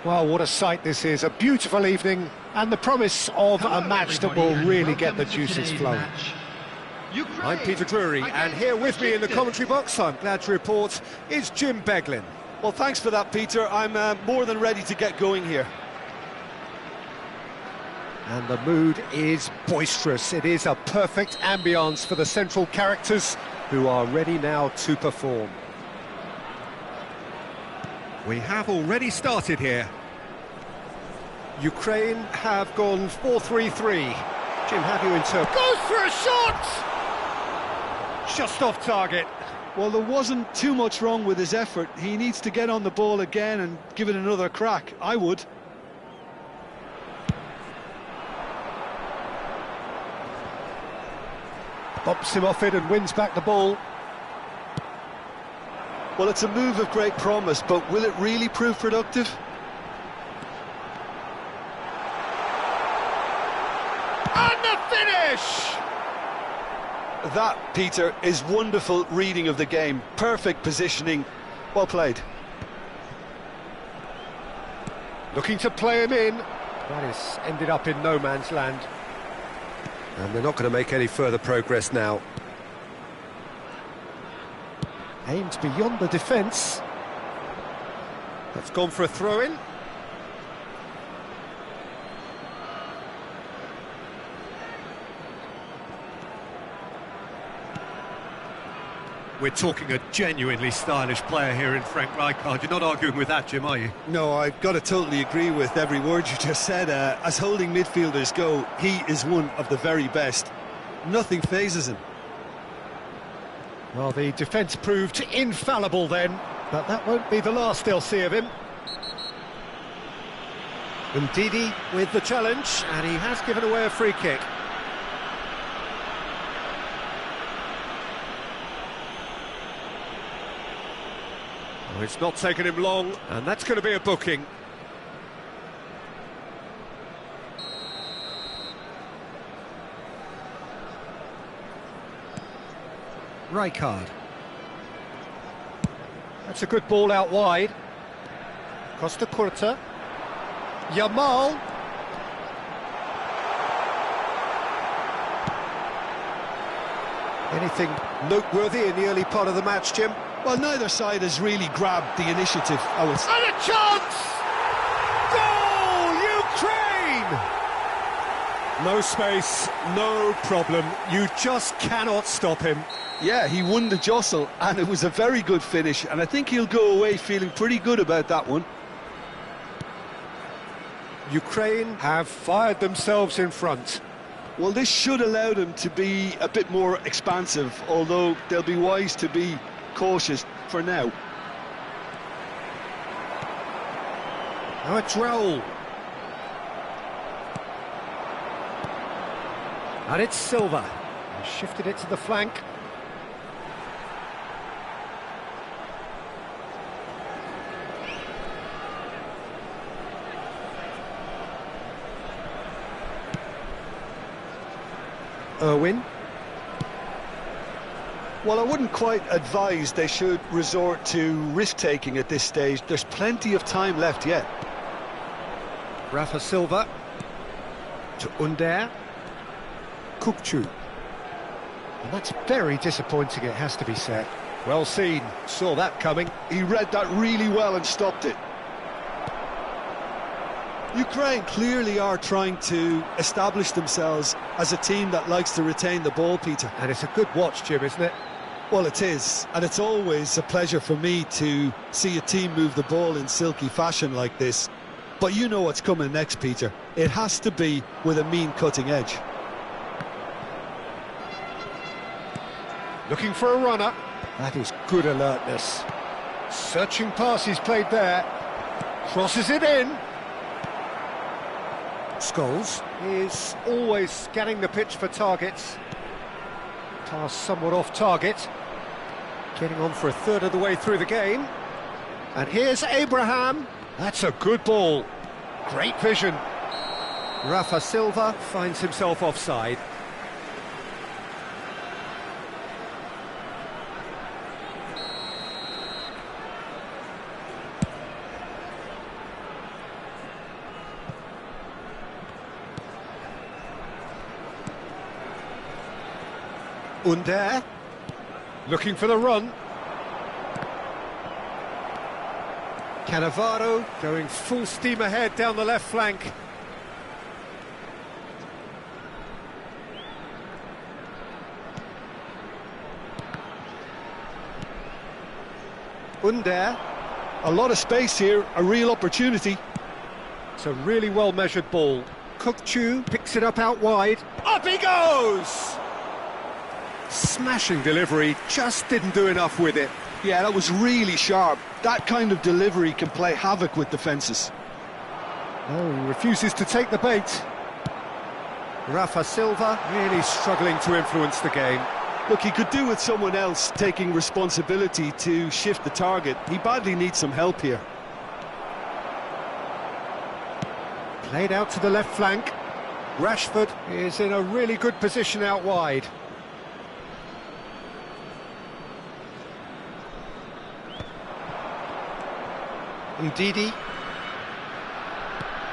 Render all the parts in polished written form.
Well, what a sight this is. A beautiful evening and the promise of a match that will really get the juices flowing. I'm Peter Drury, and here with me in the commentary box, I'm glad to report, is Jim Beglin. Well, thanks for that, Peter. I'm more than ready to get going here. And the mood is boisterous. It is a perfect ambience for the central characters who are ready now to perform. We have already started here. Ukraine have gone 4-3-3. Jim, how do you interpret? Goes for a shot! Just off target. Well, there wasn't too much wrong with his effort. He needs to get on the ball again and give it another crack. I would. Bops him off it and wins back the ball. Well, it's a move of great promise, but will it really prove productive? And the finish! That, Peter, is wonderful reading of the game. Perfect positioning. Well played. Looking to play him in. That has ended up in no man's land. And they're not going to make any further progress now. Aimed beyond the defence. That's gone for a throw-in. We're talking a genuinely stylish player here in Frank Rijkaard. You're not arguing with that, Jim, are you? No, I've got to totally agree with every word you just said. As holding midfielders go, he is one of the very best. Nothing phases him. Well, the defence proved infallible then, but that won't be the last they'll see of him. Ndidi with the challenge, and he has given away a free kick. Oh, it's not taken him long, and that's going to be a booking. Rijkaard. That's a good ball out wide. Costa Curta. Yamal. Anything noteworthy in the early part of the match, Jim? Well, neither side has really grabbed the initiative, I would say. And a chance! Goal, Ukraine! No space, no problem. You just cannot stop him. Yeah, he won the jostle, and it was a very good finish, and I think he'll go away feeling pretty good about that one. Ukraine have fired themselves in front. Well, this should allow them to be a bit more expansive, although they'll be wise to be cautious for now. Now it's Raul. And it's Silva. He shifted it to the flank. Irwin. Well, I wouldn't quite advise they should resort to risk-taking at this stage. There's plenty of time left yet. Rafa Silva to Under. Kukçu. And that's very disappointing, it has to be said. Well seen, saw that coming. He read that really well and stopped it. Ukraine clearly are trying to establish themselves as a team that likes to retain the ball, Peter. And it's a good watch, Jim, isn't it? Well, it is, and it's always a pleasure for me to see a team move the ball in silky fashion like this. But you know what's coming next, Peter. It has to be with a mean cutting edge. Looking for a runner. That is good alertness. Searching pass he's played there. Crosses it in. Scholes is always scanning the pitch for targets. Pass somewhat off target. Getting on for a third of the way through the game. And here's Abraham. That's a good ball. Great vision. Rafa Silva finds himself offside. Under, looking for the run. Cannavaro going full steam ahead down the left flank. Under. A lot of space here, a real opportunity. It's a really well-measured ball. Kukçu picks it up out wide. Up he goes! Smashing delivery, just didn't do enough with it. Yeah, that was really sharp. That kind of delivery can play havoc with defences. Oh, he refuses to take the bait. Rafa Silva really struggling to influence the game. Look, he could do with someone else taking responsibility to shift the target. He badly needs some help here. Played out to the left flank. Rashford is in a really good position out wide. Ndidi.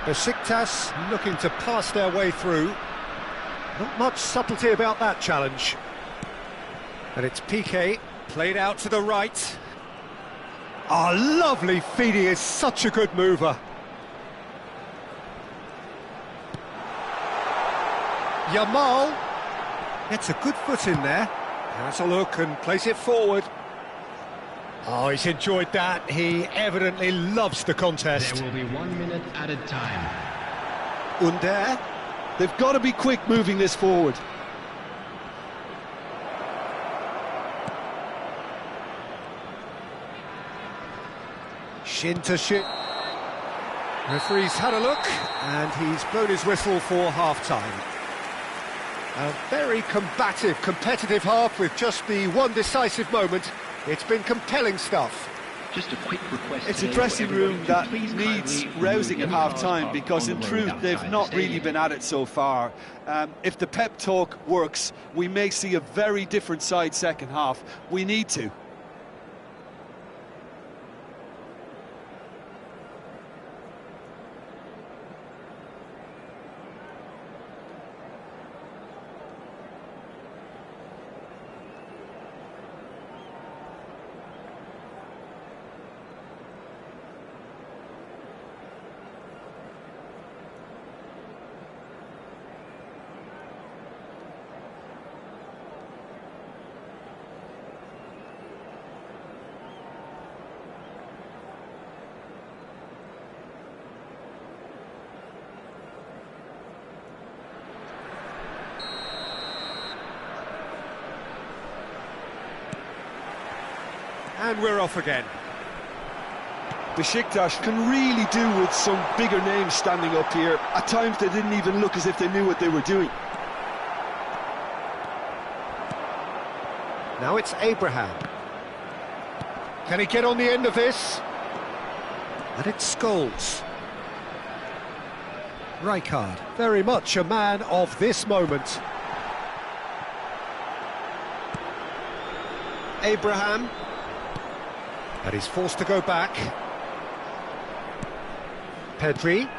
Besiktas looking to pass their way through. Not much subtlety about that challenge. And it's Piqué, played out to the right. Ah, lovely feed, he is such a good mover. Yamal gets a good foot in there. Has a look and plays it forward. Oh, he's enjoyed that. He evidently loves the contest. There will be 1 minute added time. Under. They've got to be quick moving this forward. Shin to shin. Referee's had a look and he's blown his whistle for half-time. A very combative, competitive half with just the one decisive moment. It's been compelling stuff. Just a quick request. It's a dressing room that needs rousing at half-time because in truth they've not really been at it so far. If the pep talk works, we may see a very different side second half. We need to. And we're off again. Besiktas can really do with some bigger names standing up here. At times they didn't even look as if they knew what they were doing. Now it's Abraham. Can he get on the end of this? And it's Scholes. Rijkaard, very much a man of this moment. Abraham. And he's forced to go back. Pedri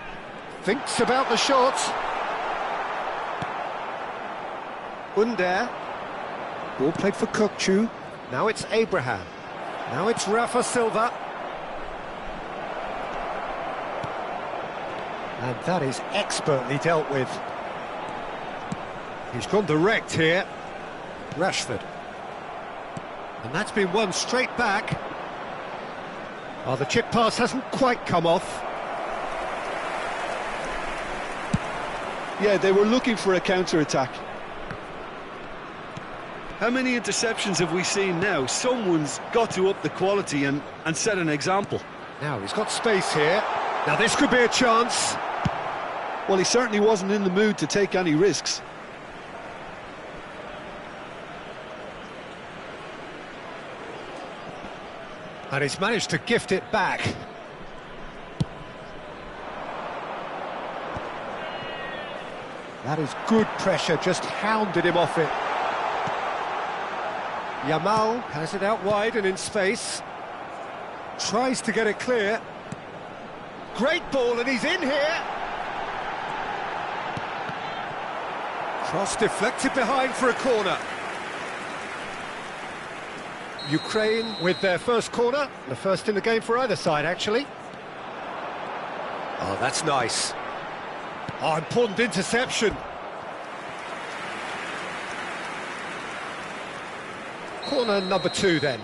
thinks about the shot. Under. Ball played for Kukçu. Now it's Abraham. Now it's Rafa Silva. And that is expertly dealt with. He's gone direct here. Rashford. And that's been won straight back. Oh, the chip pass hasn't quite come off. Yeah, they were looking for a counter-attack. How many interceptions have we seen now? Someone's got to up the quality and set an example. Now he's got space here. Now this could be a chance. Well, he certainly wasn't in the mood to take any risks. And he's managed to gift it back. That is good pressure, just hounded him off it. Yamal has it out wide and in space. Tries to get it clear. Great ball and he's in here. Cross deflected behind for a corner. Ukraine with their first corner, the first in the game for either side, actually. Oh, that's nice. Oh, important interception. Corner number 2 then.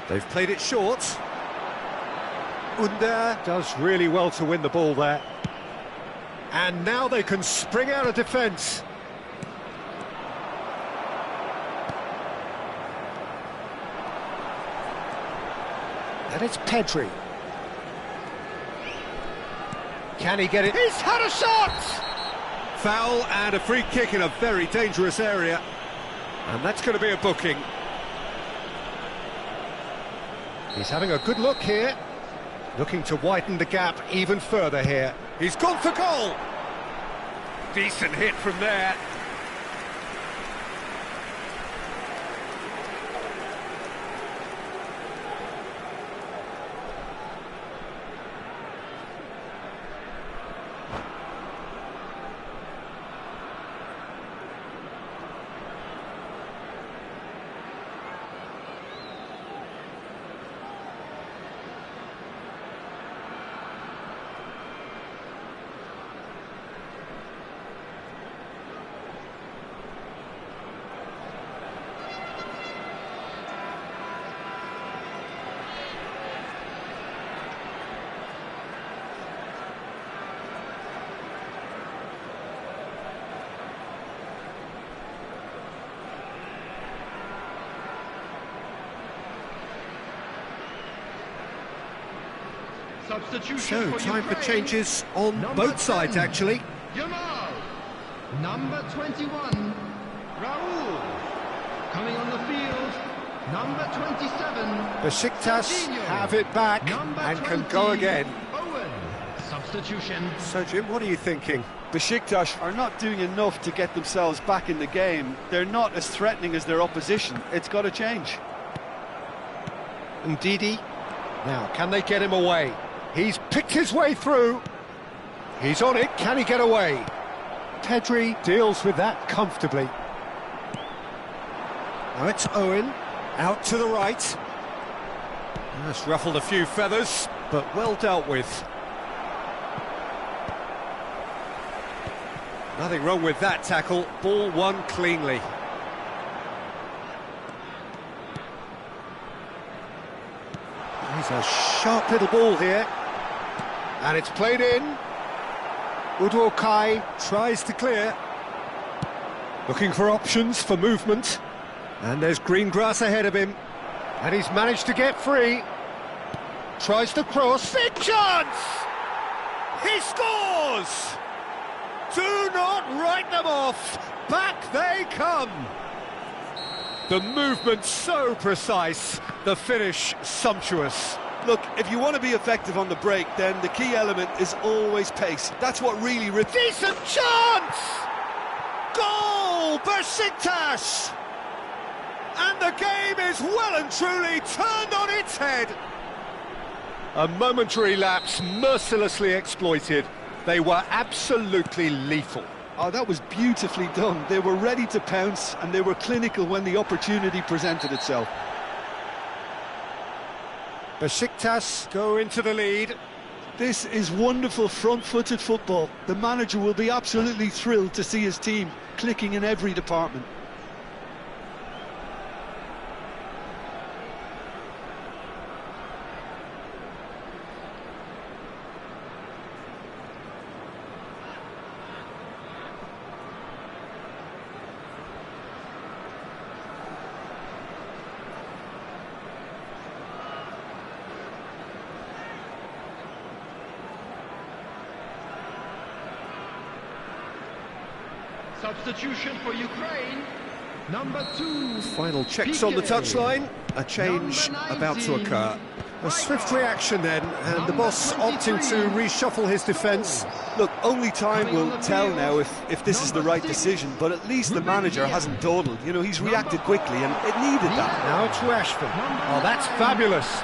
They've played it short. Under does really well to win the ball there. And now they can spring out of defence. And it's Pedri. Can he get it? He's had a shot! Foul and a free kick in a very dangerous area. And that's going to be a booking. He's having a good look here. Looking to widen the gap even further here. He's gone for goal! Decent hit from there. So, time for changes on both sides, actually. Yamal. Number 21, Raul. Coming on the field, number 27. Besiktas Jorginho. have it back Number and 20, can go again. Owen. Substitution. So, Jim, what are you thinking? Besiktas are not doing enough to get themselves back in the game. They're not as threatening as their opposition. It's got to change. Ndidi. Now, can they get him away? He's picked his way through. He's on it. Can he get away? Pedri deals with that comfortably. Now it's Owen. Out to the right. That's ruffled a few feathers, but well dealt with. Nothing wrong with that tackle. Ball won cleanly. He's a sharp little ball here. And it's played in. Udokai tries to clear. Looking for options for movement. And there's green grass ahead of him. And he's managed to get free. Tries to cross. Big chance! He scores! Do not write them off. Back they come. The movement so precise. The finish sumptuous. Look, if you want to be effective on the break, then the key element is always pace. That's what really... Decent chance! Goal! Besiktas! And the game is well and truly turned on its head. A momentary lapse mercilessly exploited. They were absolutely lethal. Oh, that was beautifully done. They were ready to pounce, and they were clinical when the opportunity presented itself. Besiktas go into the lead. This is wonderful front-footed football. The manager will be absolutely thrilled to see his team clicking in every department. Substitution for Ukraine. Number 2. Final checks on the touchline. A change about to occur. A swift reaction then, and the boss opting to reshuffle his defence. Look, only time will tell now if this is the right decision, but at least the manager hasn't dawdled. You know, he's reacted quickly, and it needed that. Now to Ashford. Oh, that's fabulous.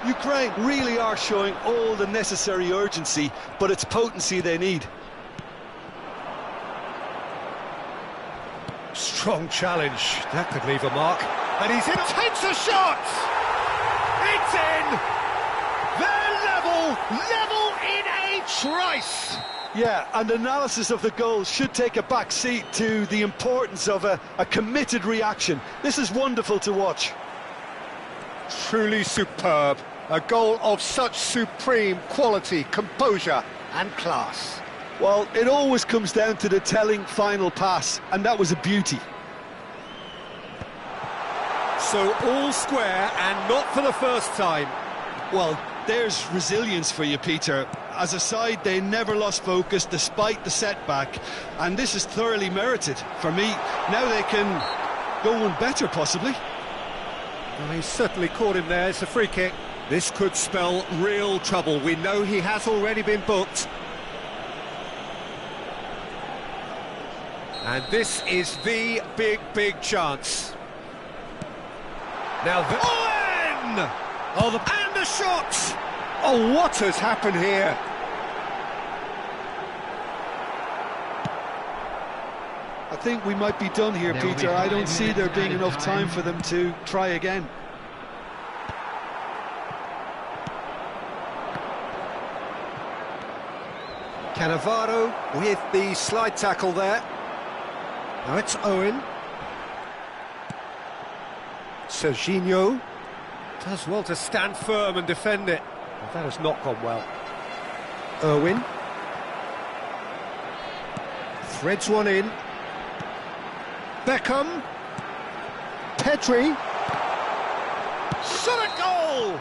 Ukraine really are showing all the necessary urgency, but it's potency they need. Strong challenge. That could leave a mark. And he's in. Takes a shot! It's in! They're level in a trice! Yeah, and analysis of the goal should take a back seat to the importance of a committed reaction. This is wonderful to watch. Truly superb. A goal of such supreme quality, composure and class. Well, it always comes down to the telling final pass, and that was a beauty. So all square, and not for the first time. Well, there's resilience for you, Peter. As a side, they never lost focus despite the setback, and this is thoroughly merited. For me, now they can go one better, possibly. Well, he's certainly caught him there. It's a free kick. This could spell real trouble. We know he has already been booked. And this is the big chance. Now Owen! And the shot! Oh, what has happened here? I think we might be done here, Peter. I don't see there being enough time for them to try again. Cannavaro with the slide tackle there. Now it's Owen. Serginho does well to stand firm and defend it. But that has not gone well. Irwin threads one in. Beckham. Pedri. Shot a goal!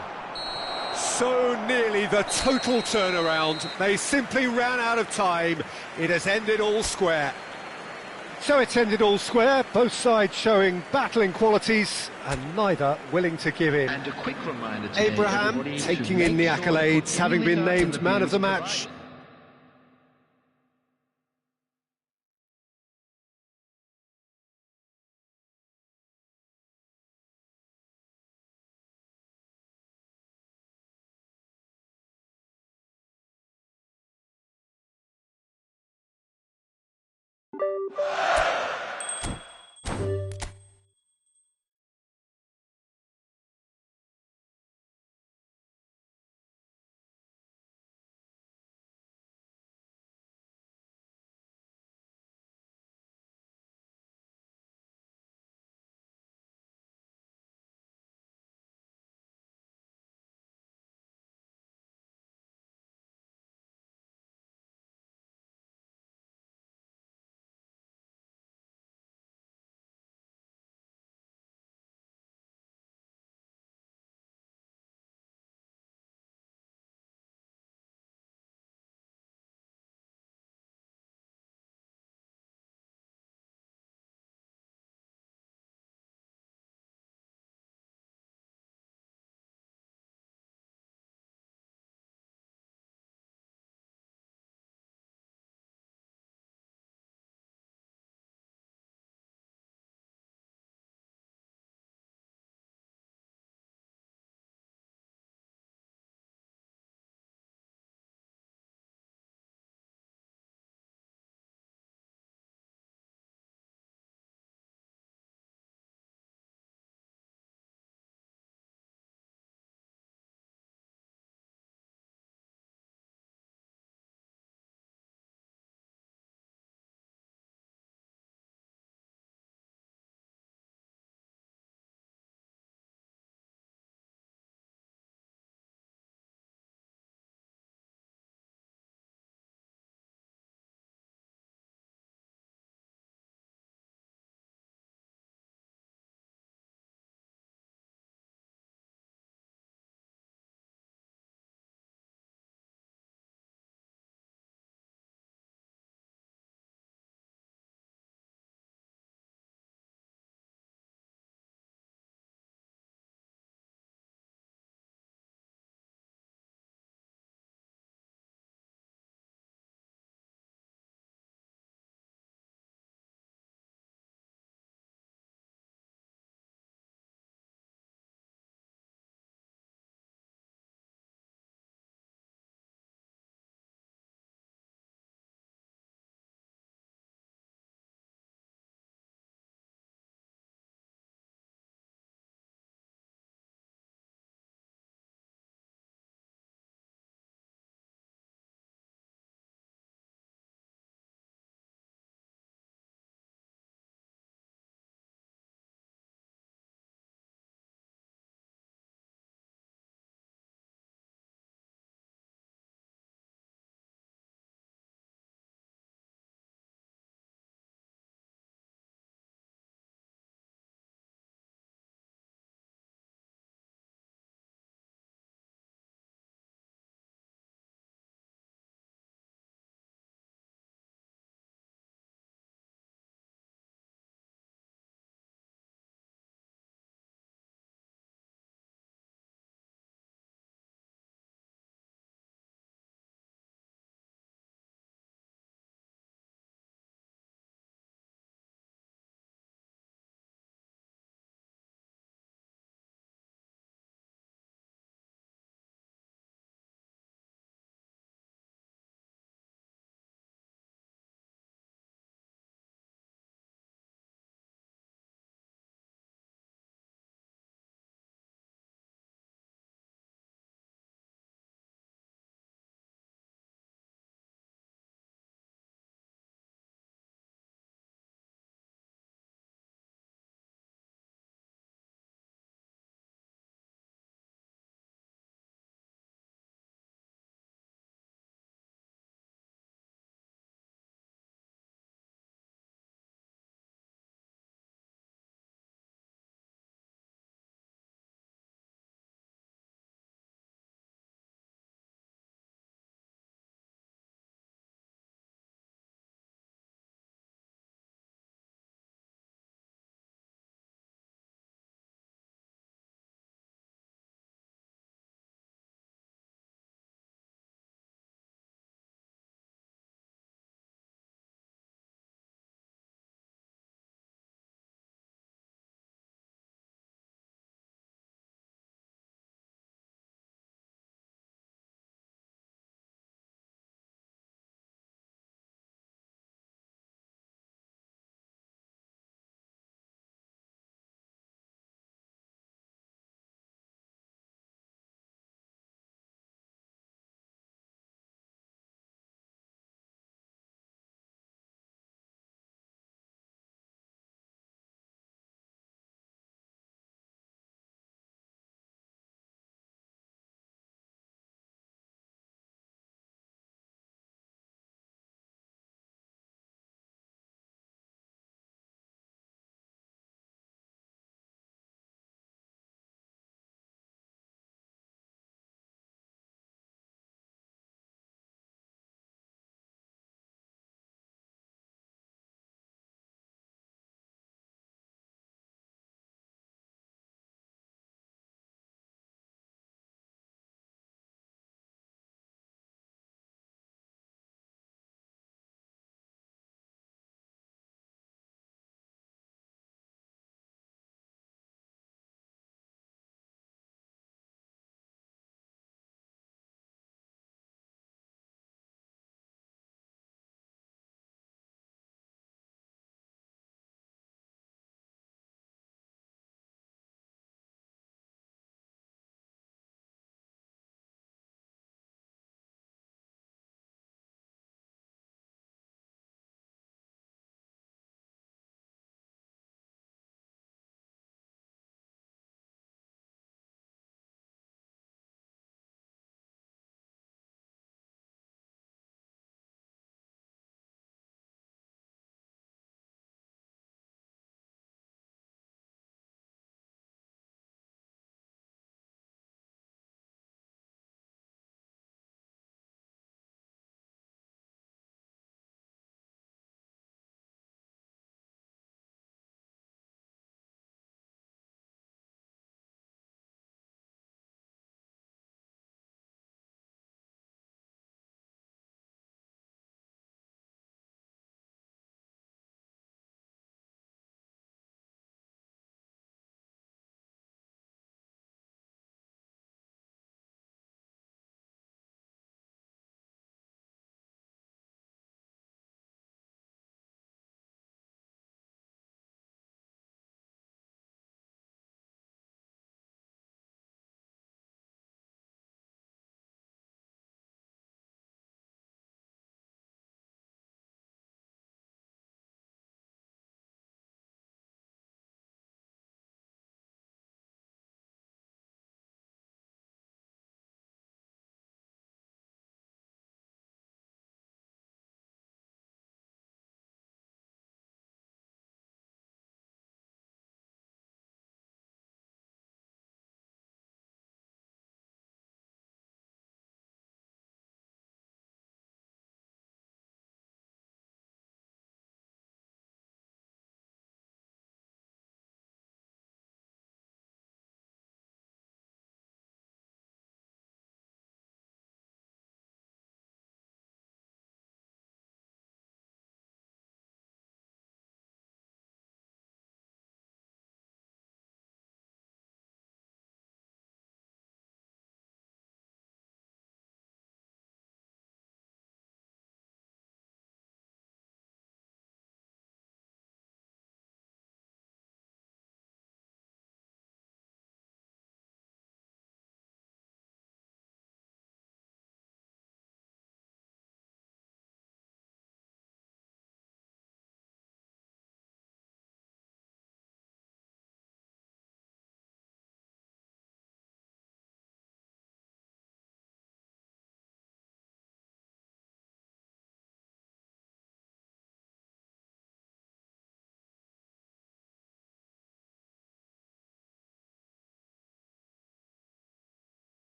So nearly the total turnaround. They simply ran out of time. It has ended all square. So it's ended all square, both sides showing battling qualities and neither willing to give in. And a quick reminder today, Abraham taking in the accolades, having been named man of the match.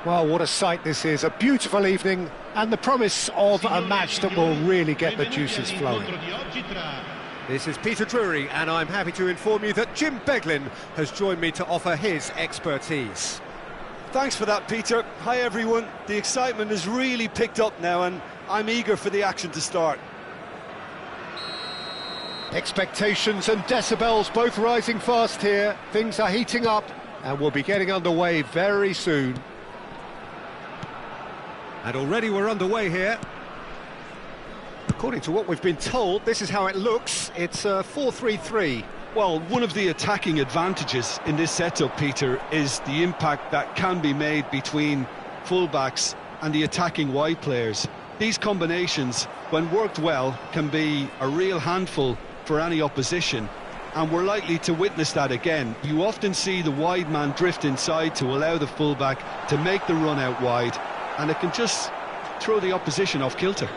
Well, what a sight this is, a beautiful evening and the promise of a match that will really get the juices flowing. This is Peter Drury, and I'm happy to inform you that Jim Beglin has joined me to offer his expertise. Thanks for that, Peter. Hi everyone. The excitement has really picked up now and I'm eager for the action to start. Expectations and decibels both rising fast here. Things are heating up and we'll be getting underway very soon. And already we're underway here. According to what we've been told, this is how it looks. It's a 4-3-3. Well, one of the attacking advantages in this setup, Peter, is the impact that can be made between fullbacks and the attacking wide players. These combinations, when worked well, can be a real handful for any opposition, and we're likely to witness that again. You often see the wide man drift inside to allow the fullback to make the run out wide, and it can just throw the opposition off kilter.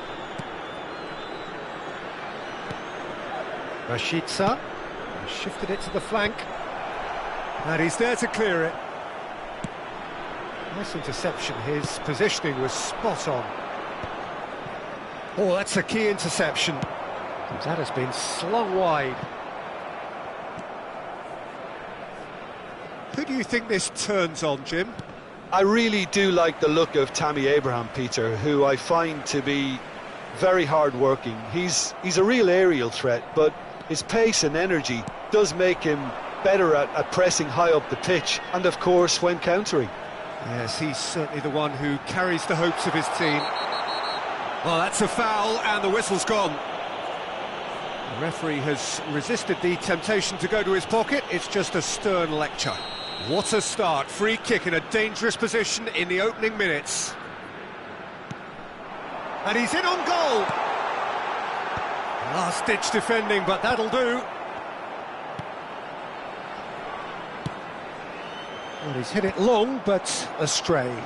Rashica shifted it to the flank. And he's there to clear it. Nice interception, his positioning was spot on. Oh, that's a key interception. That has been slung wide. Who do you think this turns on, Jim? I really do like the look of Tammy Abraham, Peter, who I find to be very hard-working. He's a real aerial threat, but his pace and energy does make him better at pressing high up the pitch, and of course when countering. Yes, he's certainly the one who carries the hopes of his team. Well, that's a foul, and the whistle's gone. The referee has resisted the temptation to go to his pocket. It's just a stern lecture. What a start. Free kick in a dangerous position in the opening minutes. And he's in on goal! Last-ditch defending, but that'll do. Well, he's hit it long, but astray.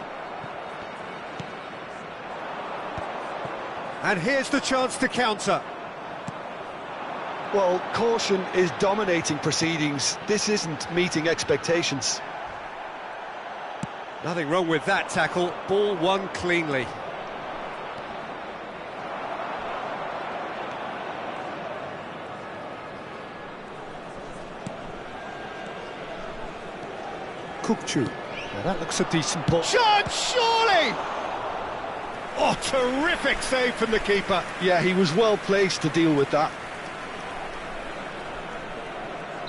And here's the chance to counter. Well, caution is dominating proceedings. This isn't meeting expectations. Nothing wrong with that tackle. Ball won cleanly. Kukçu. Now that looks a decent ball. Shot, surely! Oh, terrific save from the keeper. Yeah, he was well placed to deal with that.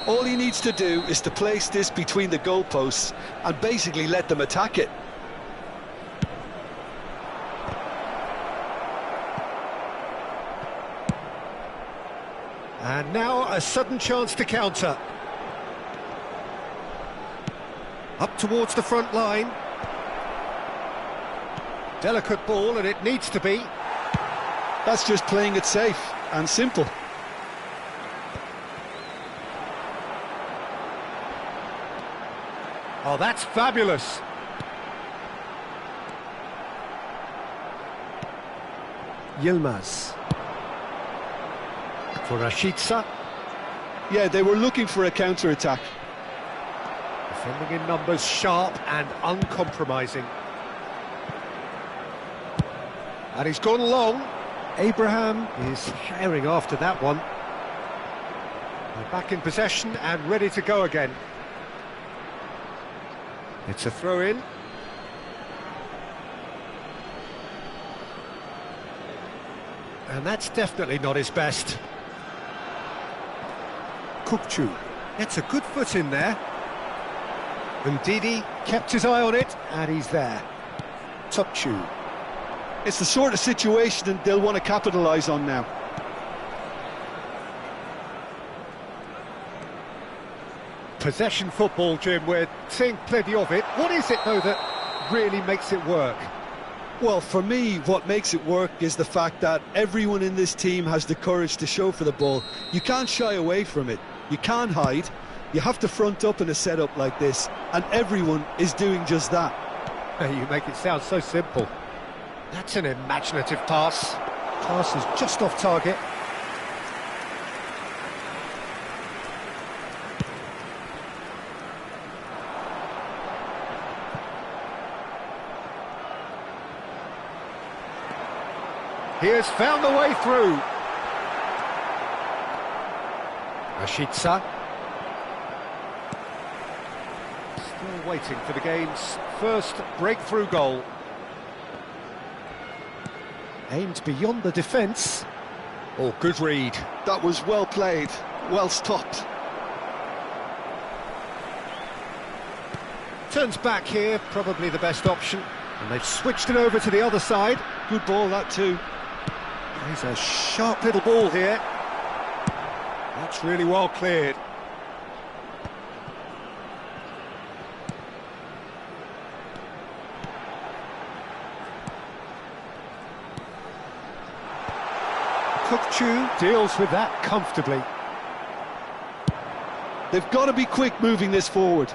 All he needs to do is to place this between the goalposts and basically let them attack it. And now a sudden chance to counter. Up towards the front line. Delicate ball, and it needs to be. That's just playing it safe and simple. Oh, that's fabulous. Yilmaz. For Rashica. Yeah, they were looking for a counter-attack. Defending in numbers, sharp and uncompromising. And he's gone long. Abraham is firing after that one. They're back in possession and ready to go again. It's a throw-in. And that's definitely not his best. Kukçu gets a good foot in there. Ndidi kept his eye on it, and he's there. Topçu. It's the sort of situation that they'll want to capitalise on now. Possession football, Jim, we're seeing plenty of it. What is it, though, that really makes it work? Well, for me, what makes it work is the fact that everyone in this team has the courage to show for the ball. You can't shy away from it. You can't hide. You have to front up in a setup like this, and everyone is doing just that. You make it sound so simple. That's an imaginative pass. Pass is just off target. He has found the way through. Rashica. Still waiting for the game's first breakthrough goal. Aimed beyond the defence. Oh, good read. That was well played, well stopped. Turns back here, probably the best option. And they've switched it over to the other side. Good ball, that too. He's a sharp little ball here. That's really well cleared. Kukçu deals with that comfortably. They've got to be quick moving this forward.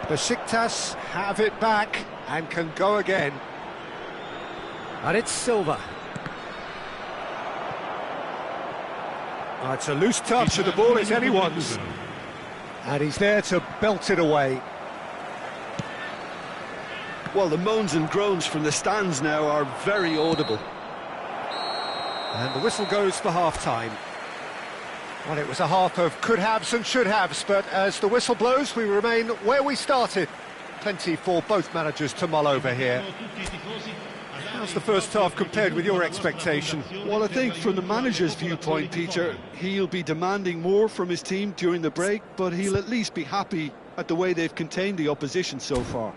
Besiktas have it back and can go again. And it's Silva. Oh, it's a loose touch and the ball is anyone's. And he's there to belt it away. Well, the moans and groans from the stands now are very audible. And the whistle goes for half-time. Well, it was a half of could-haves and should-haves, but as the whistle blows, we remain where we started. Plenty for both managers to mull over here. How's the first half compared with your expectation? Well, I think from the manager's viewpoint, Peter, he'll be demanding more from his team during the break, but he'll at least be happy at the way they've contained the opposition so far.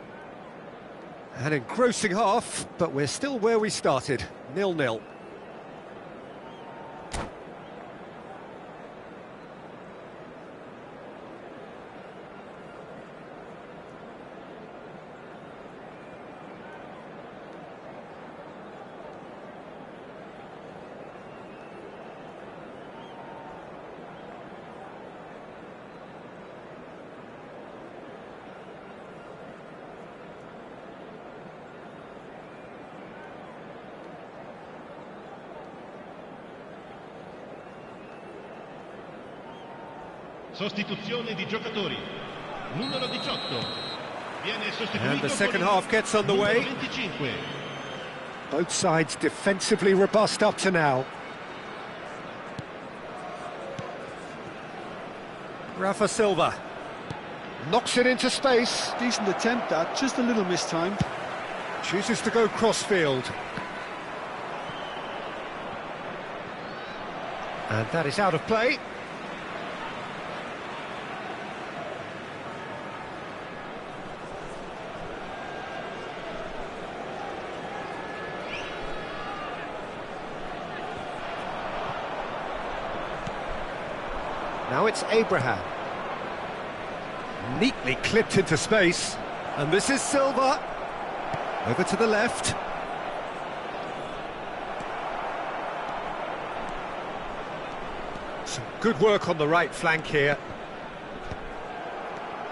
An engrossing half, but we're still where we started, 0-0. Sostituzione di giocatori. Numero 18. Viene sostituito. And the second half gets underway. 25. Both sides defensively robust up to now. Rafa Silva knocks it into space. Decent attempt, that, just a little mistimed. Chooses to go cross-field. And that is out of play. Now it's Abraham. Neatly clipped into space. And this is Silva. Over to the left. Some good work on the right flank here.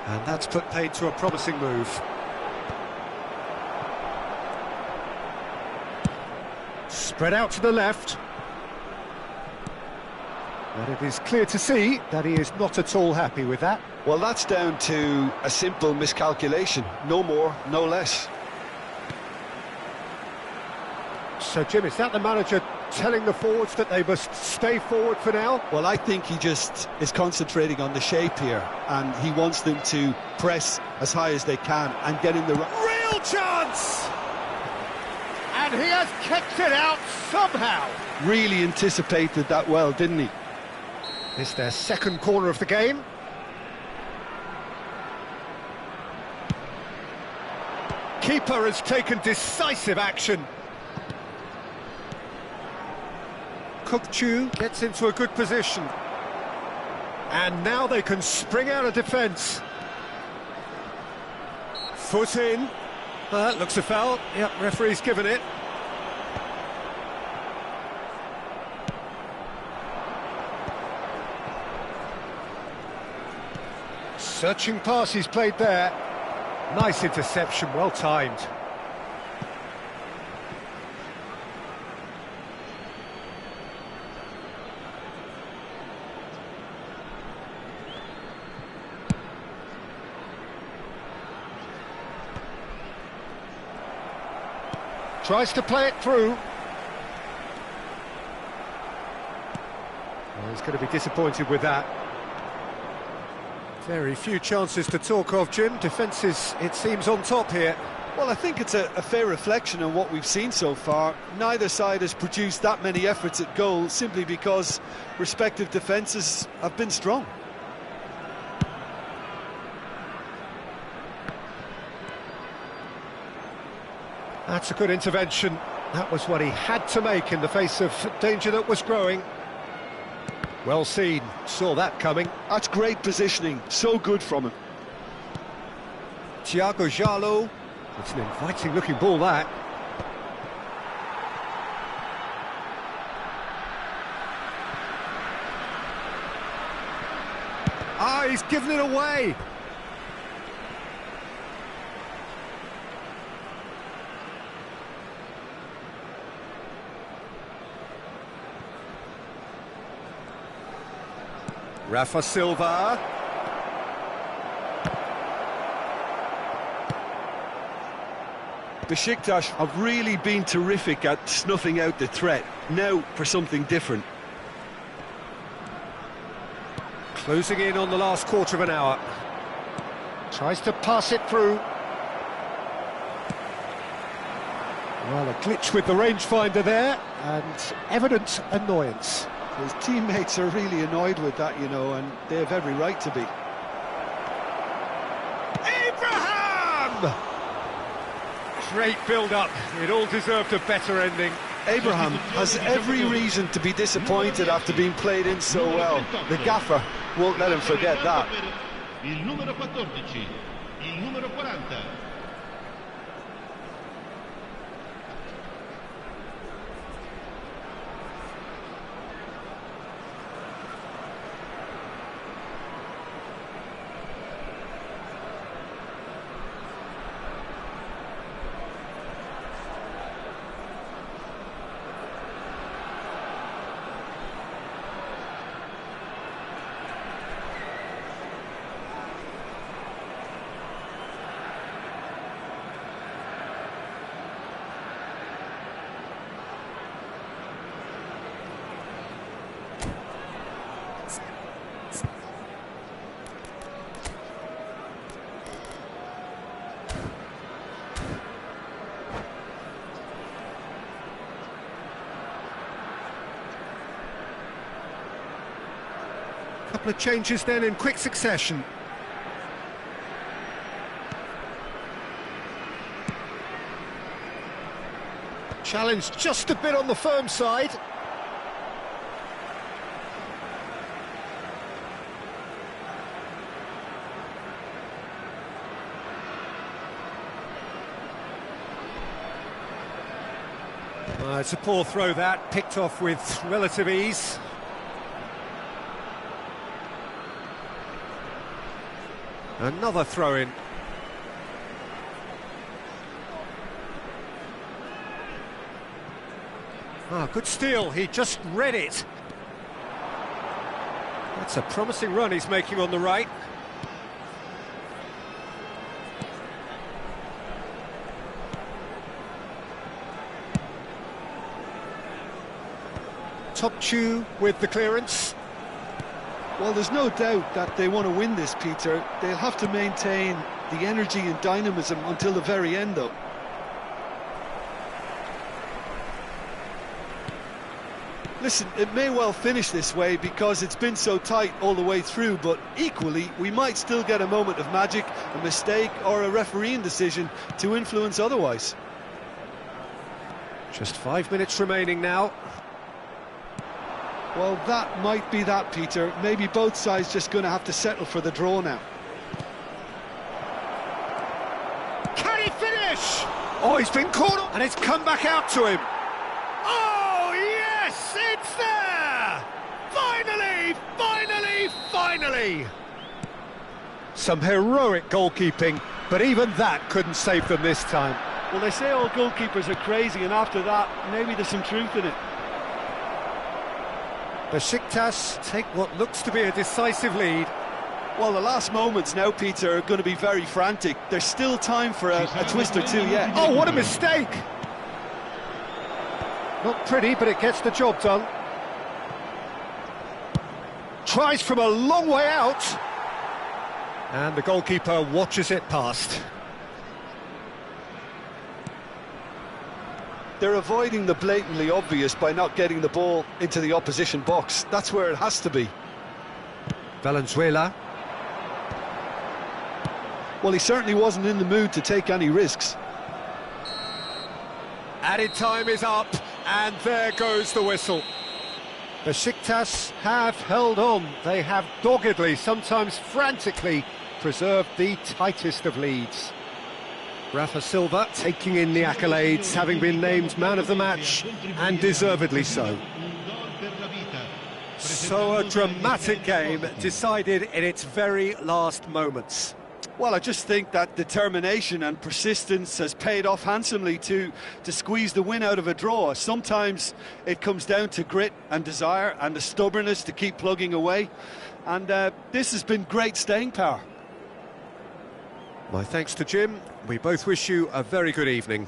And that's put paid to a promising move. Spread out to the left. But it is clear to see that he is not at all happy with that. Well, that's down to a simple miscalculation. No more, no less. So, Jim, is that the manager telling the forwards that they must stay forward for now? Well, I think he just is concentrating on the shape here, and he wants them to press as high as they can and get in the... Real chance! And he has kicked it out somehow. Really anticipated that well, didn't he? It's their second corner of the game. Keeper has taken decisive action. Kukçu gets into a good position. And now they can spring out of defence. Foot in. That looks a foul. Yep, referee's given it. Searching pass he's played there. Nice interception, well timed. Tries to play it through. He's going to be disappointed with that. Very few chances to talk of, Jim. Defence is, it seems, on top here. Well, I think it's a fair reflection on what we've seen so far. Neither side has produced that many efforts at goal simply because respective defences have been strong. That's a good intervention. That was what he had to make in the face of danger that was growing. Well seen, saw that coming. That's great positioning, so good from him. Thiago Jallo. It's an inviting looking ball, that. Ah, he's given it away. Rafa Silva. Besiktas have really been terrific at snuffing out the threat. Now for something different. Closing in on the last quarter of an hour. Tries to pass it through. Well, a glitch with the rangefinder there, and evident annoyance. His teammates are really annoyed with that, you know, and they have every right to be. Abraham! Great build-up. It all deserved a better ending. Abraham has every reason to be disappointed after being played in so well. The gaffer won't let him forget that. Il numero 14, il numero 40. Couple of changes then in quick succession. Challenge just a bit on the firm side. It's a poor throw, that, picked off with relative ease. Another throw-in. Good steal, he just read it. That's a promising run he's making on the right. Topçu with the clearance. Well, there's no doubt that they want to win this, Peter. They'll have to maintain the energy and dynamism until the very end, though. Listen, it may well finish this way because it's been so tight all the way through, but equally, we might still get a moment of magic, a mistake, or a refereeing decision to influence otherwise. Just 5 minutes remaining now. Well, that might be that, Peter. Maybe both sides just going to have to settle for the draw now. Can he finish? Oh, he's been caught, and it's come back out to him. Oh, yes, it's there! Finally, finally, finally! Some heroic goalkeeping, but even that couldn't save them this time. Well, they say all goalkeepers are crazy, and after that, maybe there's some truth in it. Besiktas take what looks to be a decisive lead. Well, the last moments now, Peter, are going to be very frantic. There's still time for a twist or two yet. Oh, what a mistake! Not pretty, but it gets the job done. tries from a long way out. And the goalkeeper watches it past. They're avoiding the blatantly obvious by not getting the ball into the opposition box. That's where it has to be. Valenzuela. Well, he certainly wasn't in the mood to take any risks. Added time is up, and there goes the whistle. Besiktas have held on. They have doggedly, sometimes frantically, preserved the tightest of leads. Rafa Silva taking in the accolades, having been named man of the match, and deservedly so. So a dramatic game decided in its very last moments. Well, I just think that determination and persistence has paid off handsomely to squeeze the win out of a draw. Sometimes it comes down to grit and desire and the stubbornness to keep plugging away. And this has been great staying power. My thanks to Jim. We both wish you a very good evening.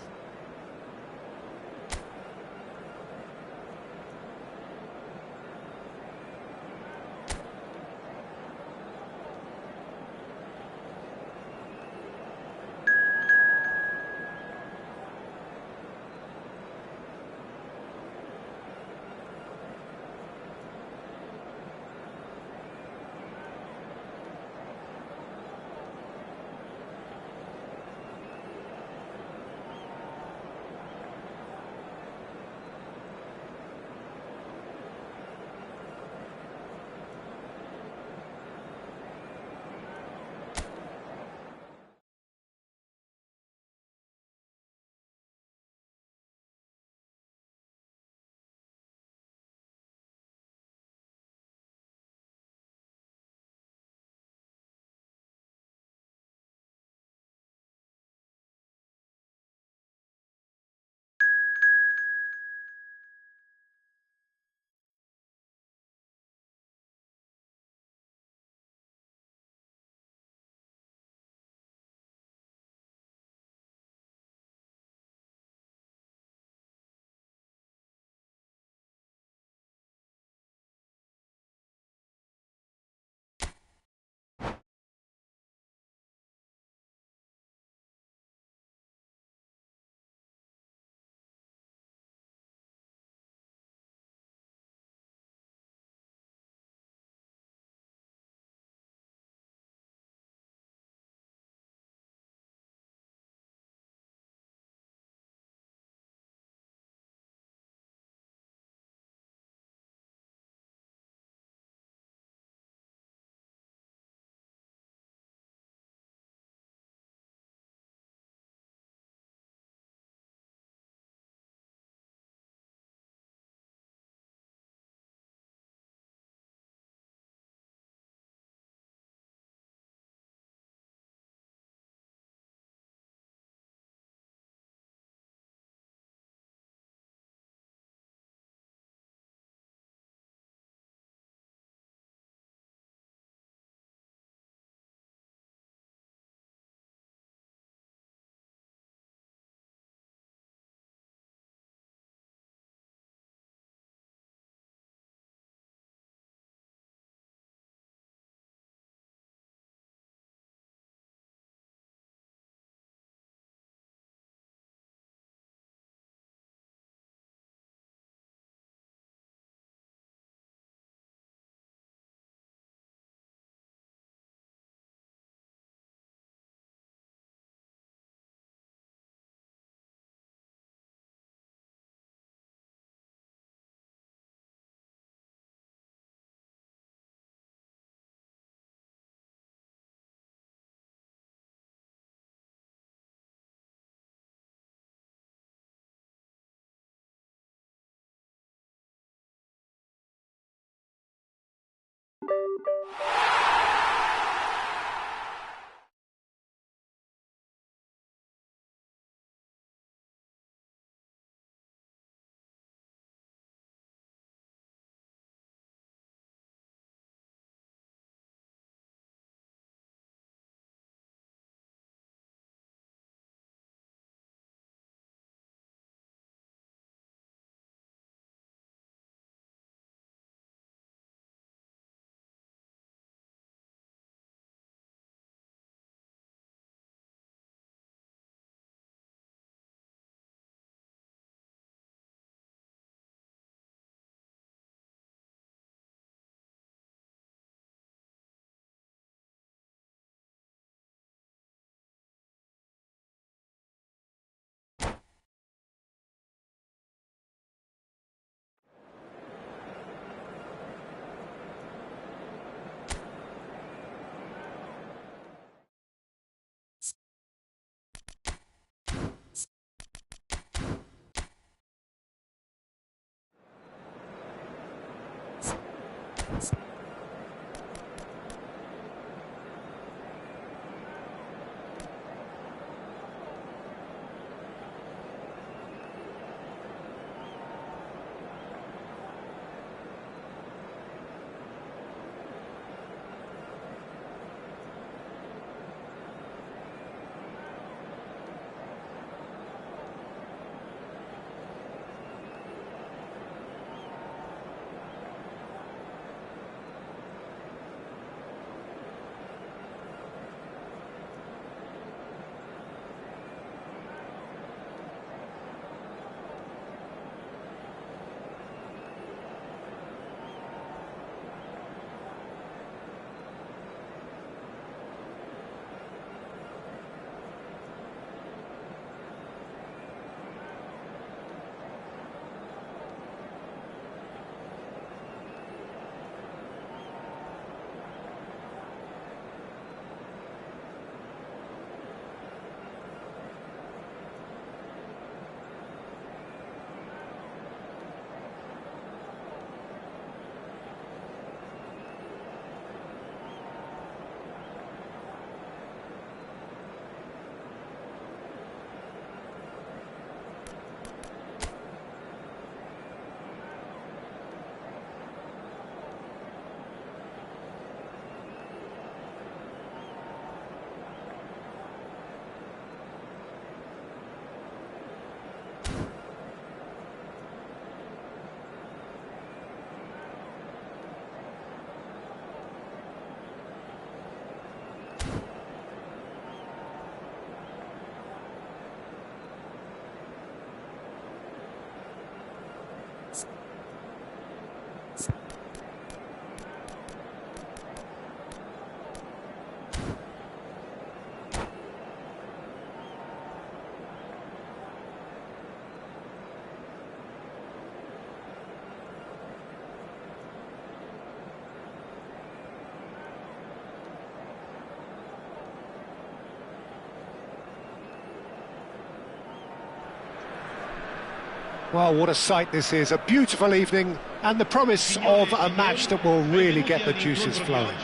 Well, what a sight this is, a beautiful evening and the promise of a match that will really get the juices flowing.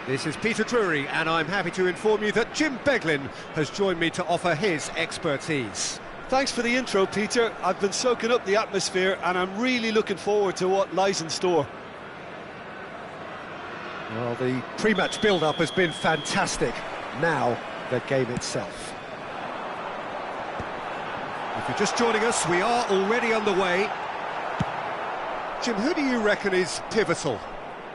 This is Peter Drury, and I'm happy to inform you that Jim Beglin has joined me to offer his expertise. Thanks for the intro, Peter. I've been soaking up the atmosphere and I'm really looking forward to what lies in store. Well, the pre-match build-up has been fantastic. Now, the game itself. If you're just joining us, we are already underway. Jim, who do you reckon is pivotal?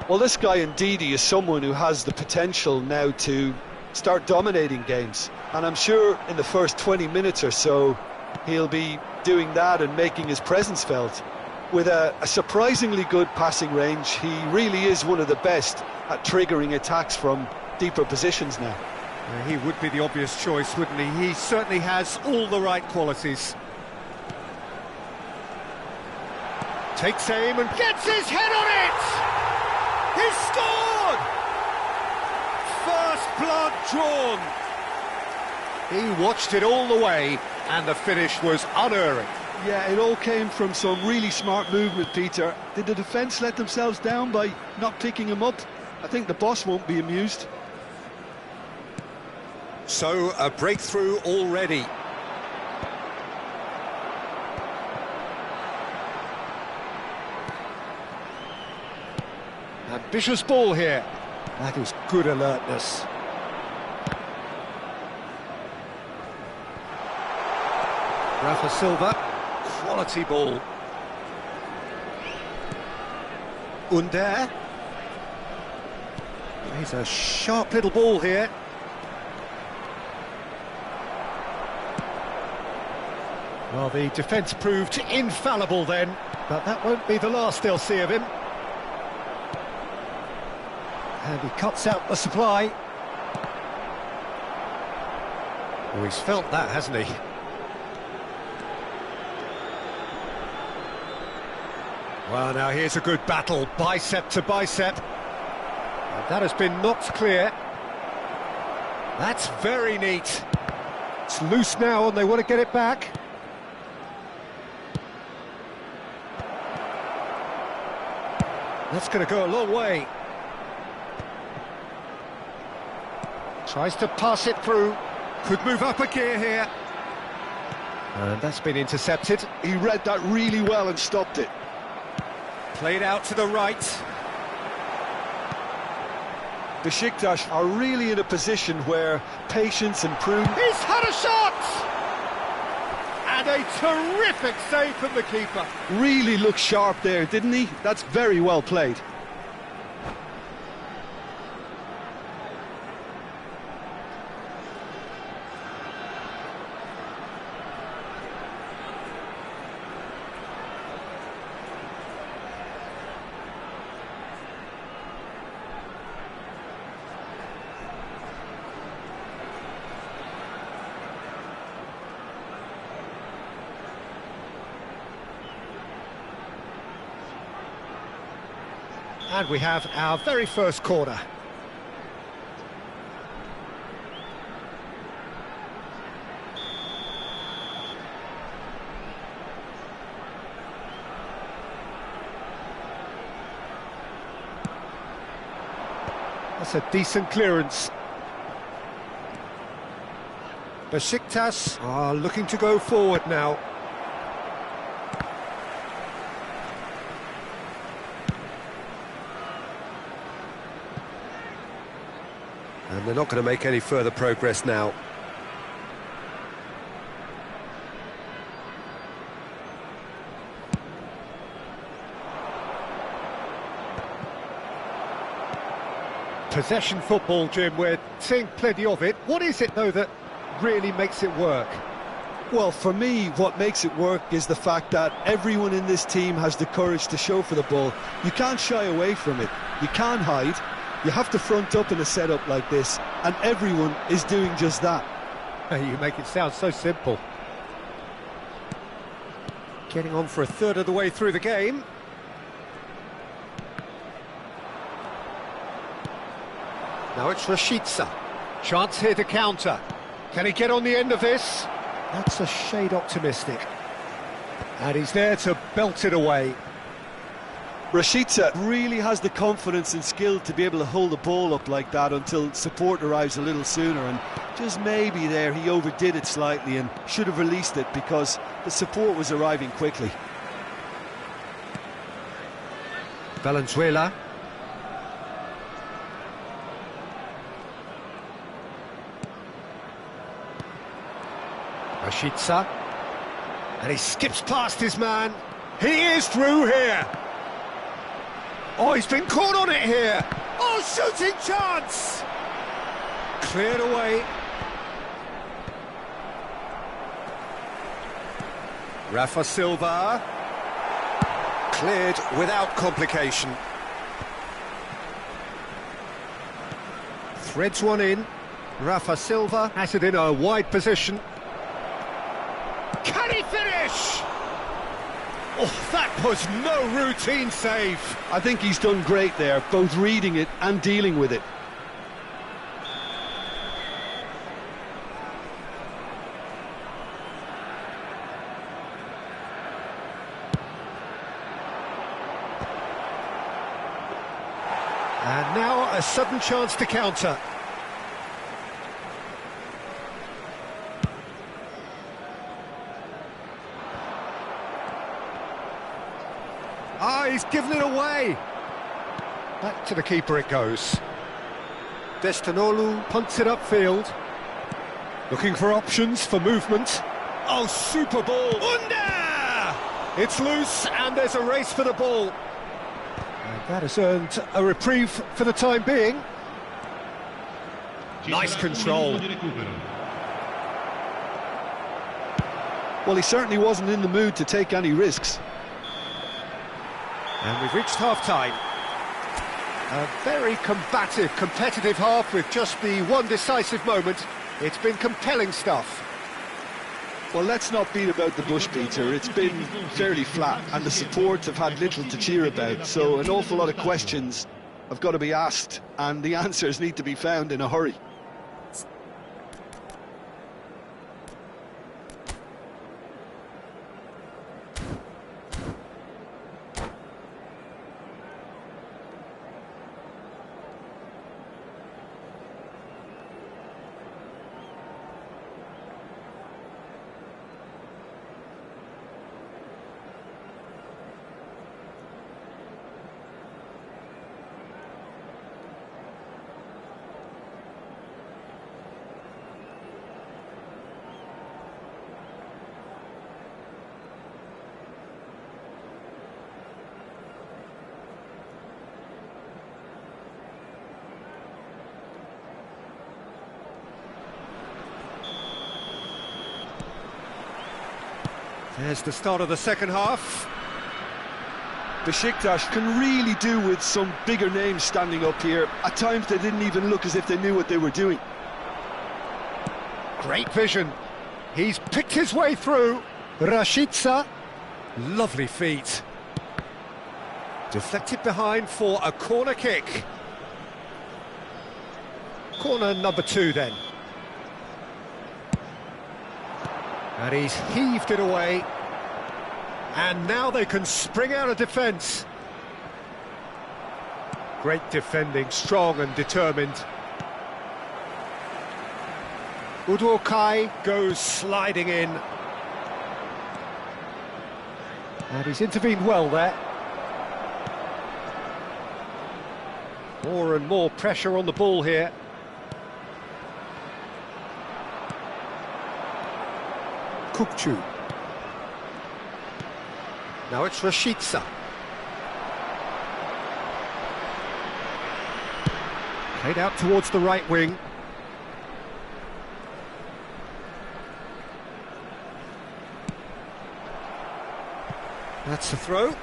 Well, this guy Ndidi is someone who has the potential now to start dominating games. And I'm sure in the first 20 minutes or so, he'll be doing that and making his presence felt. With a surprisingly good passing range, he really is one of the best at triggering attacks from deeper positions now. He would be the obvious choice, wouldn't he? He certainly has all the right qualities. Takes aim and gets his head on it! He's scored! First blood drawn. He watched it all the way and the finish was unerring. Yeah, it all came from some really smart movement, Peter. Did the defence let themselves down by not picking him up? I think the boss won't be amused. So, a breakthrough already. Ambitious ball here. That is good alertness. Rafa Silva, quality ball. Under. He's a sharp little ball here. Well, the defence proved infallible then, but that won't be the last they'll see of him. And he cuts out the supply. Oh, he's felt that, hasn't he? Well, now here's a good battle, bicep to bicep. And that has been knocked clear. That's very neat. It's loose now and they want to get it back. That's going to go a long way. Tries to pass it through. Could move up a gear here. And that's been intercepted. He read that really well and stopped it. Played out to the right. Besiktas are really in a position where patience and prudence... He's had a shot! And a terrific save from the keeper. Really looked sharp there, didn't he? That's very well played. And we have our very first corner. That's a decent clearance. Besiktas are looking to go forward now. And they're not going to make any further progress now. Possession football, Jim, we're seeing plenty of it. What is it, though, that really makes it work? Well, for me, what makes it work is the fact that everyone in this team has the courage to show for the ball. You can't shy away from it. You can't hide. You have to front up in a setup like this, and everyone is doing just that. You make it sound so simple. Getting on for a third of the way through the game. Now it's Rashica. Chance here to counter. Can he get on the end of this? That's a shade optimistic. And he's there to belt it away. Rashica really has the confidence and skill to be able to hold the ball up like that until support arrives a little sooner, and just maybe there he overdid it slightly and should have released it because the support was arriving quickly. Valenzuela. Rashica. And he skips past his man. He is through here. Oh, he's been caught on it here. Oh, shooting chance! Cleared away. Rafa Silva. Cleared without complication. Threads one in. Rafa Silva has it in a wide position. Can he finish? Oh, that was no routine save. I think he's done great there, both reading it and dealing with it. And now a sudden chance to counter. Ah, he's given it away. Back to the keeper it goes. Destinolu punts it upfield. Looking for options for movement. Oh, super ball. Under! It's loose and there's a race for the ball. And that has earned a reprieve for the time being. Nice control. Well, he certainly wasn't in the mood to take any risks. And we've reached half-time. A very combative, competitive half with just the one decisive moment. It's been compelling stuff. Well, let's not beat about the bush, Peter. It's been fairly flat, and the support have had little to cheer about. So an awful lot of questions have got to be asked, and the answers need to be found in a hurry. There's the start of the second half. Besiktas can really do with some bigger names standing up here. At times they didn't even look as if they knew what they were doing. Great vision. He's picked his way through. Rashica. Lovely feet. Deflected behind for a corner kick. Corner number 2 then. And he's heaved it away. And now they can spring out of defence. Great defending, strong and determined. Udokai goes sliding in. And he's intervened well there. More and more pressure on the ball here. Kukçu. Now it's Rashica. Played out towards the right wing. That's a throw.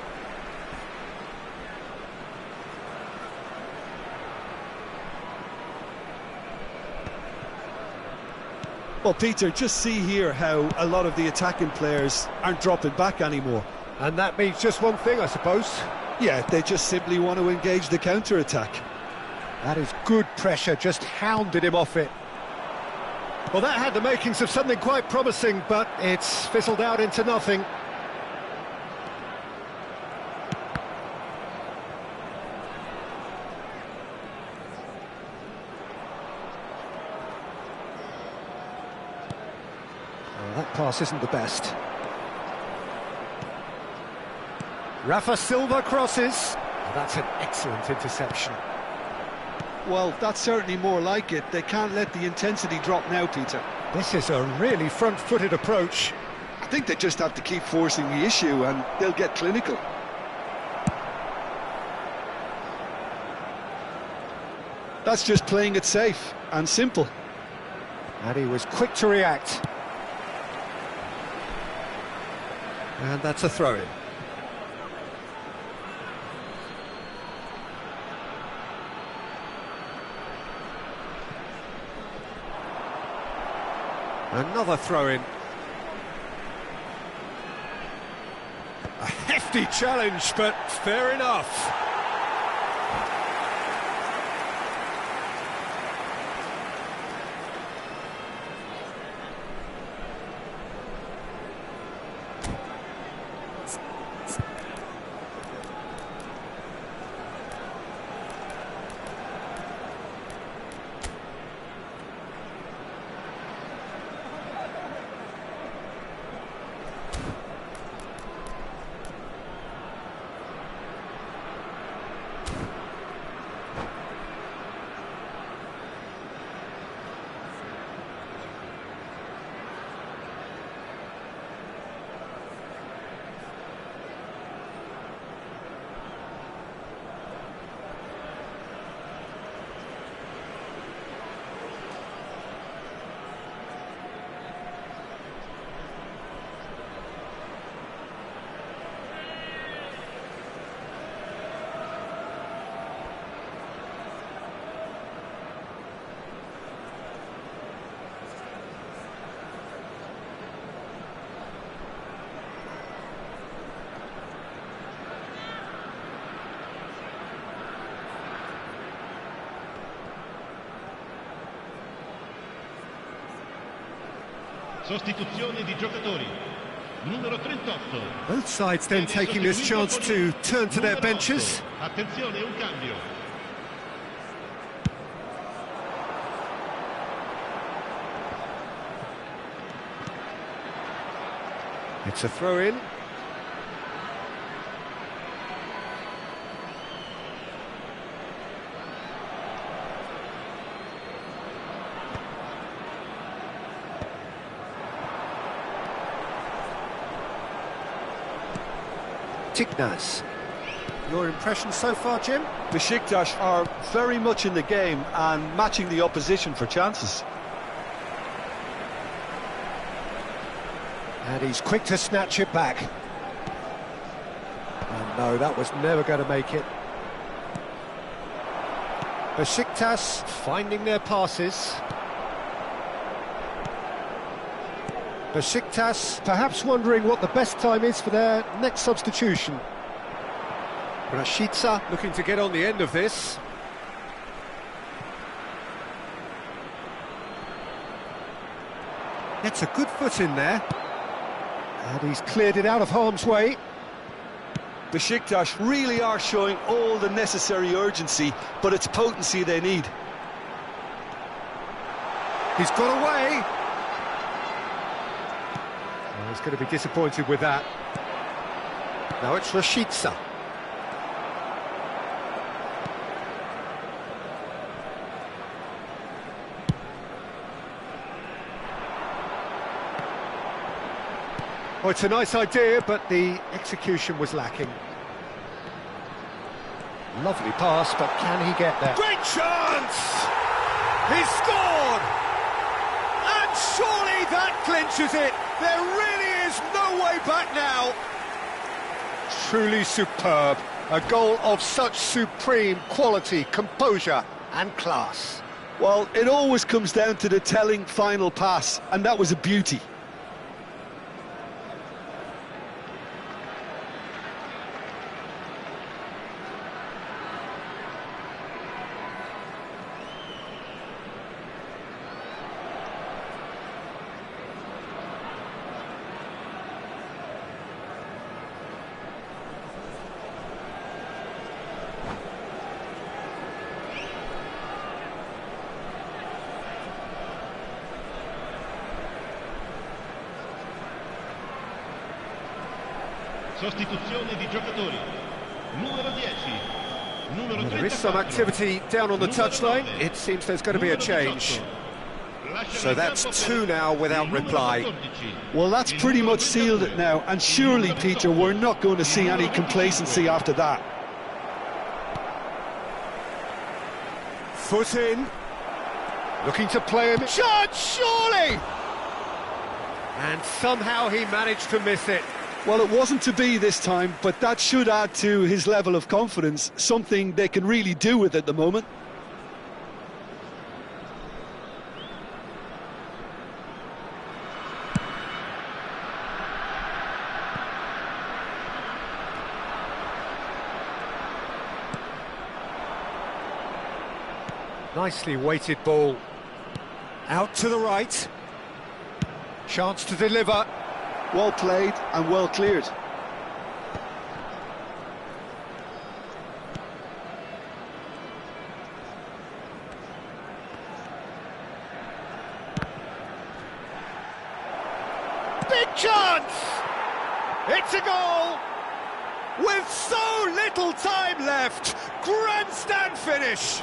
Well, Peter, just see here how a lot of the attacking players aren't dropping back anymore. And that means just one thing, I suppose. Yeah, they just simply want to engage the counter-attack. That is good pressure, just hounded him off it. Well, that had the makings of something quite promising, but it's fizzled out into nothing. Oh, that pass isn't the best. Rafa Silva crosses. Oh, that's an excellent interception. Well, that's certainly more like it. They can't let the intensity drop now, Peter. This is a really front-footed approach. I think they just have to keep forcing the issue and they'll get clinical. That's just playing it safe and simple. And he was quick to react. And that's a throw-in. Another throw-in. A hefty challenge, but fair enough. Sostituzione di giocatori. Numero 38. Both sides then taking this chance to turn to their benches. Attenzione, un cambio. It's a throw-in. Tignas. Your impression so far, Jim? Besiktas are very much in the game and matching the opposition for chances. And he's quick to snatch it back. And no, that was never going to make it. Besiktas finding their passes. Besiktas perhaps wondering what the best time is for their next substitution. Rashica looking to get on the end of this. Gets a good foot in there. And he's cleared it out of harm's way. Besiktas really are showing all the necessary urgency, but it's potency they need. He's got away. Well, he's going to be disappointed with that. Now it's Rashica. Oh, it's a nice idea, but the execution was lacking. Lovely pass, but can he get there? Great chance! He scored! And surely that clinches it! There really is no way back now! Truly superb. A goal of such supreme quality, composure and class. Well, it always comes down to the telling final pass, and that was a beauty. Sostituzione di giocatori. Numero 10. Numero 34. There is some activity down on the touchline. It seems there's going to be a change. So that's two now without reply. Well, that's pretty much sealed it now, and surely, Peter, we're not going to see any complacency after that. Foot in. Looking to play him. Shot, surely! And somehow he managed to miss it. Well, it wasn't to be this time, but that should add to his level of confidence, something they can really do with at the moment. Nicely weighted ball. Out to the right. Chance to deliver. Well played and well cleared. Big chance! It's a goal! With so little time left! Grandstand finish!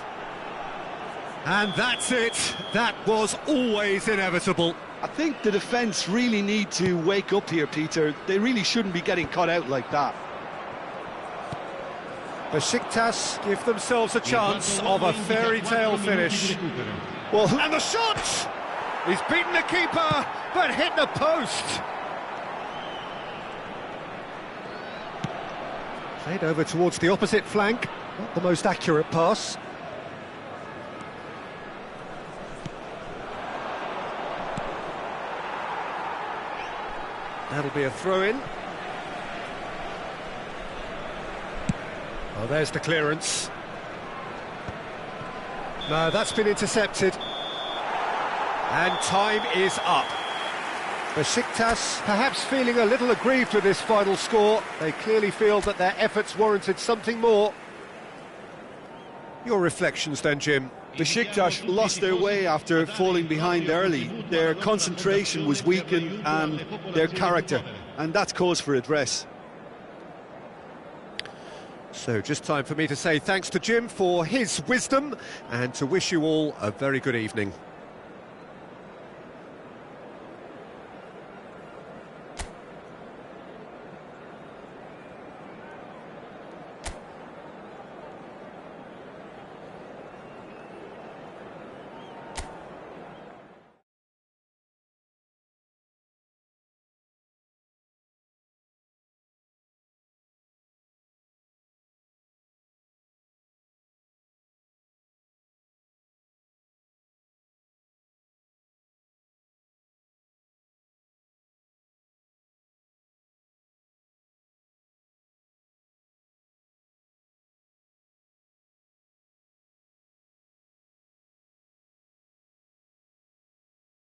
And that's it. That was always inevitable. I think the defence really need to wake up here, Peter. They really shouldn't be getting caught out like that. Besiktas Give themselves a chance of a fairy tale finish. Well, And the shot! He's beaten the keeper, but hit the post. played over towards the opposite flank. Not the most accurate pass. That'll be a throw-in. Oh, there's the clearance. No, that's been intercepted. And time is up. Besiktas perhaps feeling a little aggrieved with this final score. They clearly feel that their efforts warranted something more. Your reflections then, Jim? Besiktas lost their way after falling behind early. Their concentration was weakened and their character, and that's cause for address. So just time for me to say thanks to Jim for his wisdom and to wish you all a very good evening.